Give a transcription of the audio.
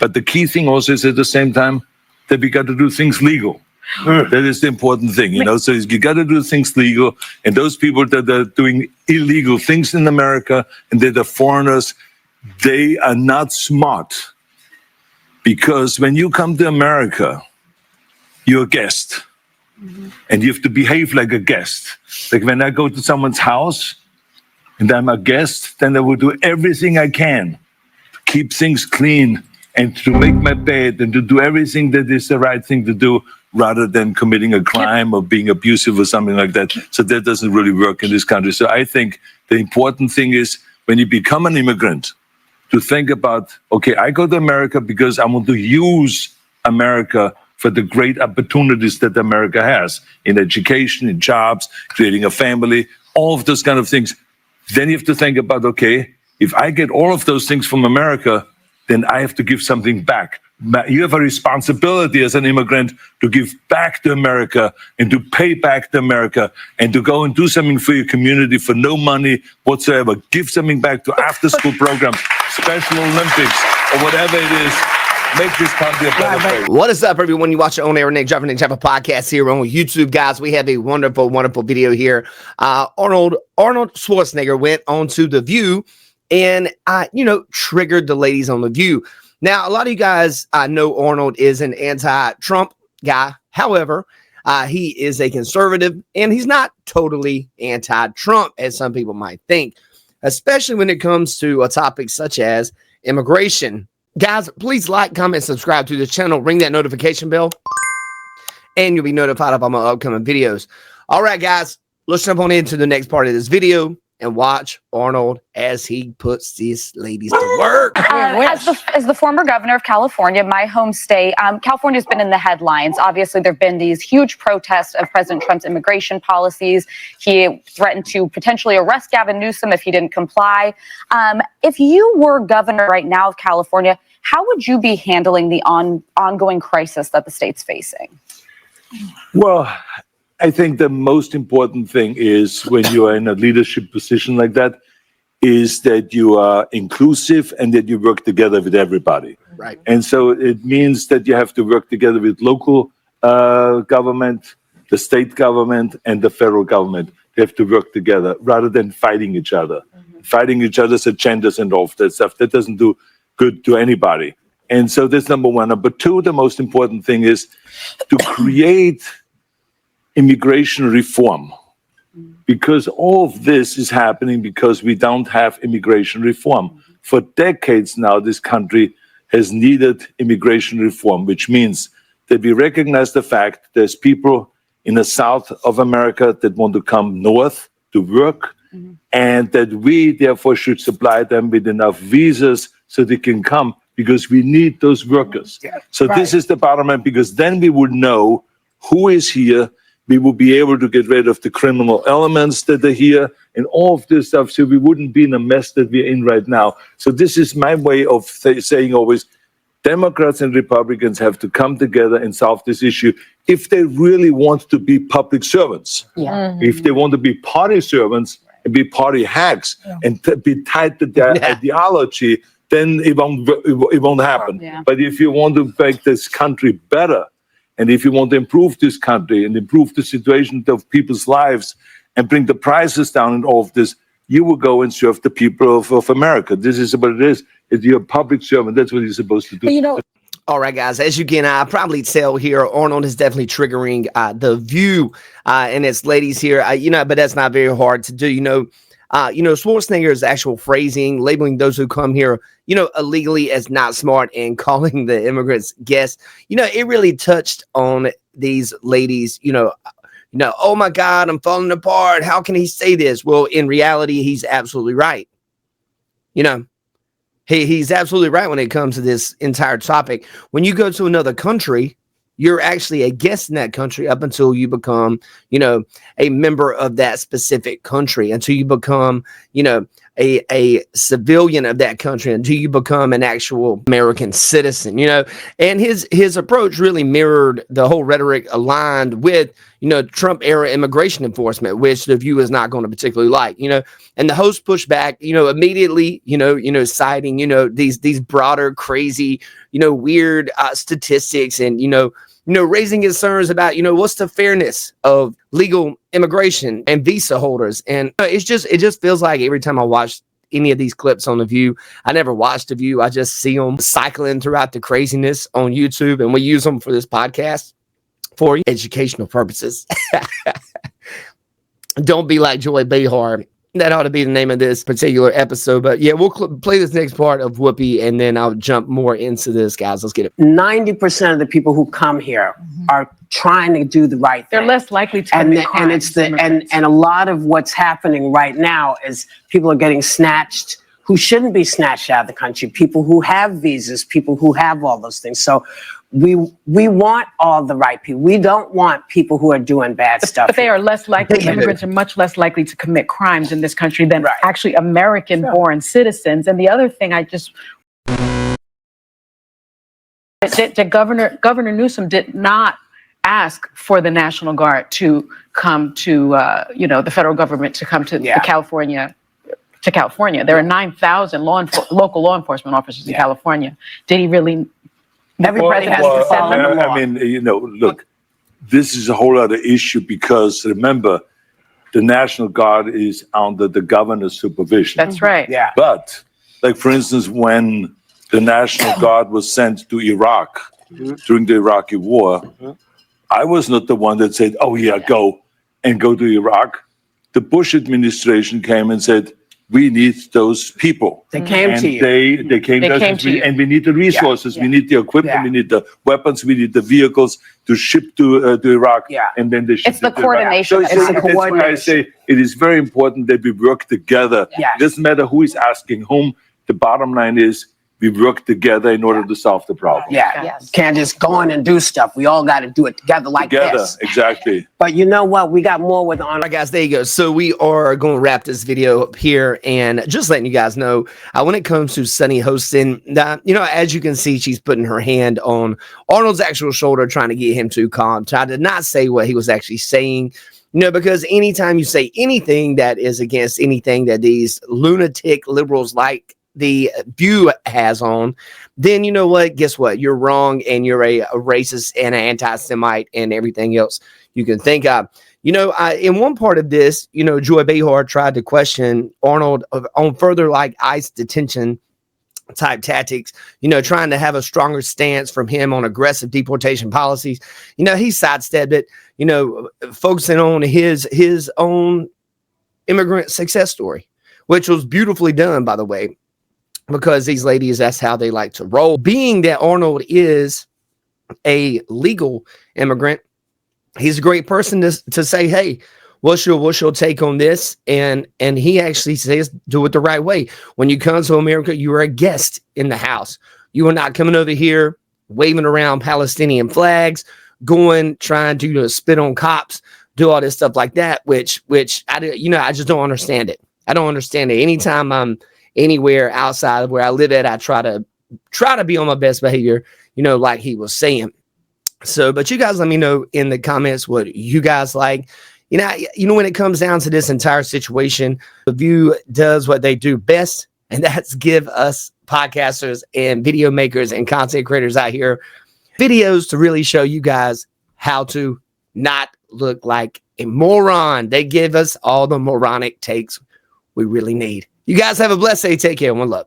But the key thing also is at the same time that we got to do things legal. That is the important thing, you know. So you got to do things legal, and those people that are doing illegal things in America and that are foreigners, they are not smart. Because when you come to America, you're a guest, and you have to behave like a guest. Like when I go to someone's house and I'm a guest, then I will do everything I can to keep things clean and to make my bed and to do everything that is the right thing to do, rather than committing a crime or being abusive or something like that. So that doesn't really work in this country. So I think the important thing is when you become an immigrant, to think about, okay, I go to America because I want to use America for the great opportunities that America has in education, in jobs, creating a family, all of those kind of things. Then you have to think about, okay, if I get all of those things from America, then I have to give something back. You have a responsibility as an immigrant to give back to America and to pay back to America and to go and do something for your community for no money whatsoever. Give something back to after-school programs, Special Olympics, or whatever it is. Make this country a better place. What is up, everyone? You watch On Air Nick Jaffa podcast here on YouTube, guys. We have a wonderful, wonderful video here. Arnold Schwarzenegger went on to The View and, triggered the ladies on The View. Now, a lot of you guys know Arnold is an anti-Trump guy. However, he is a conservative, and he's not totally anti-Trump, as some people might think, especially when it comes to a topic such as immigration. Guys, please like, comment, subscribe to the channel, ring that notification bell, and you'll be notified of all my upcoming videos. All right, guys, let's jump on into the next part of this video and watch Arnold as he puts these ladies to work. As the former governor of California, my home state, California's been in the headlines. Obviously, there have been these huge protests of President Trump's immigration policies. He threatened to potentially arrest Gavin Newsom if he didn't comply. If you were governor right now of California, how would you be handling the ongoing crisis that the state's facing? Well, I think the most important thing is when you are in a leadership position like that, is that you are inclusive and that you work together with everybody. Right. And so it means that you have to work together with local government, the state government, and the federal government. They have to work together rather than fighting each other. Fighting each other's agendas and all of that stuff. That doesn't do good to anybody. And so that's number one. Number two, the most important thing is to create immigration reform, because all of this is happening because we don't have immigration reform. For decades now, this country has needed immigration reform, which means that we recognize the fact there's people in the south of America that want to come north to work, and that we therefore should supply them with enough visas so they can come, because we need those workers. So this is the bottom line, because then we would know who is here. We will be able to get rid of the criminal elements that are here and all of this stuff, so we wouldn't be in a mess that we're in right now. So this is my way of saying always, Democrats and Republicans have to come together and solve this issue if they really want to be public servants. If they want to be party servants and be party hacks and be tied to their ideology, then it won't happen. But if you want to make this country better, and if you want to improve this country and improve the situation of people's lives and bring the prices down and all of this, you will go and serve the people of America. This is what it is. If you're a public servant, that's what you're supposed to do. All right, guys, as you can probably tell here, Arnold is definitely triggering The View and its ladies here, but that's not very hard to do. Schwarzenegger's actual phrasing, labeling those who come here, illegally as not smart, and calling the immigrants guests, it really touched on these ladies, oh my God, I'm falling apart. How can he say this? Well, in reality, he's absolutely right. He's absolutely right when it comes to this entire topic. When you go to another country, you're actually a guest in that country up until you become, a member of that specific country, until you become, a civilian of that country, until you become an actual American citizen, and his approach really mirrored the whole rhetoric aligned with, Trump era immigration enforcement, which The View is not going to particularly like, and the host pushed back, immediately, citing, these broader, crazy, weird statistics and, raising concerns about, what's the fairness of legal immigration and visa holders. And it just feels like every time I watch any of these clips on The View, I never watched The View. I just see them cycling throughout the craziness on YouTube, and we use them for this podcast for educational purposes. Don't be like Joy Behar. That ought to be the name of this particular episode. But yeah, we'll play this next part of Whoopi, and then I'll jump more into this, guys. Let's get it. 90% of the people who come here are trying to do the right thing. They're less likely to commit crimes. And it's and a lot of what's happening right now is people are getting snatched who shouldn't be snatched out of the country. People who have visas, people who have all those things. So we want all the right people. We don't want people who are doing bad stuff. But they are less likely, immigrants are much less likely to commit crimes in this country than actually American-born citizens. And the other thing Governor Newsom did not ask for the National Guard to come to, the federal government to come to California. There are 9,000 local law enforcement officers in California. Did he really? Every president has to follow the law. I mean, look, this is a whole other issue because remember, the National Guard is under the governor's supervision. That's right. Yeah. But, like, for instance, when the National Guard was sent to Iraq during the Iraqi war, I was not the one that said, oh, yeah, go to Iraq. The Bush administration came and said, we need those people. They came to you. They came to you. And we need the resources. We need the equipment. We need the weapons. We need the vehicles to ship to Iraq. And then they ship It's the coordination. So that's why I say it is very important that we work together. It doesn't matter who is asking whom. The bottom line is we work together in order to solve the problem. Can't just go in and do stuff. We all got to do it together like this. Exactly. But you know what? We got more with All right, guys, there you go. So we are going to wrap this video up here, and just letting you guys know, when it comes to Sunny Hostin, as you can see, she's putting her hand on Arnold's actual shoulder, trying to get him to calm. Tried to not say what he was actually saying. Because anytime you say anything that is against anything that these lunatic liberals like The View has on, then you know what? Guess what? You're wrong, and you're a racist and an anti-Semite and everything else you can think of. In one part of this, Joy Behar tried to question Arnold on further like ICE detention type tactics, trying to have a stronger stance from him on aggressive deportation policies. He sidestepped it, focusing on his own immigrant success story, which was beautifully done, by the way. Because these ladies, that's how they like to roll. Being that Arnold is a legal immigrant, he's a great person to say, hey, what's your take on this? And he actually says, do it the right way. When you come to America, you are a guest in the house. You are not coming over here waving around Palestinian flags, trying to spit on cops, do all this stuff like that, which I just don't understand it. I don't understand it. Anytime I'm anywhere outside of where I live at, I try to be on my best behavior, like he was saying. So, but you guys let me know in the comments what you guys like. When it comes down to this entire situation, The View does what they do best, and that's give us podcasters and video makers and content creators out here videos to really show you guys how to not look like a moron. They give us all the moronic takes we really need. You guys have a blessed day. Take care. One love.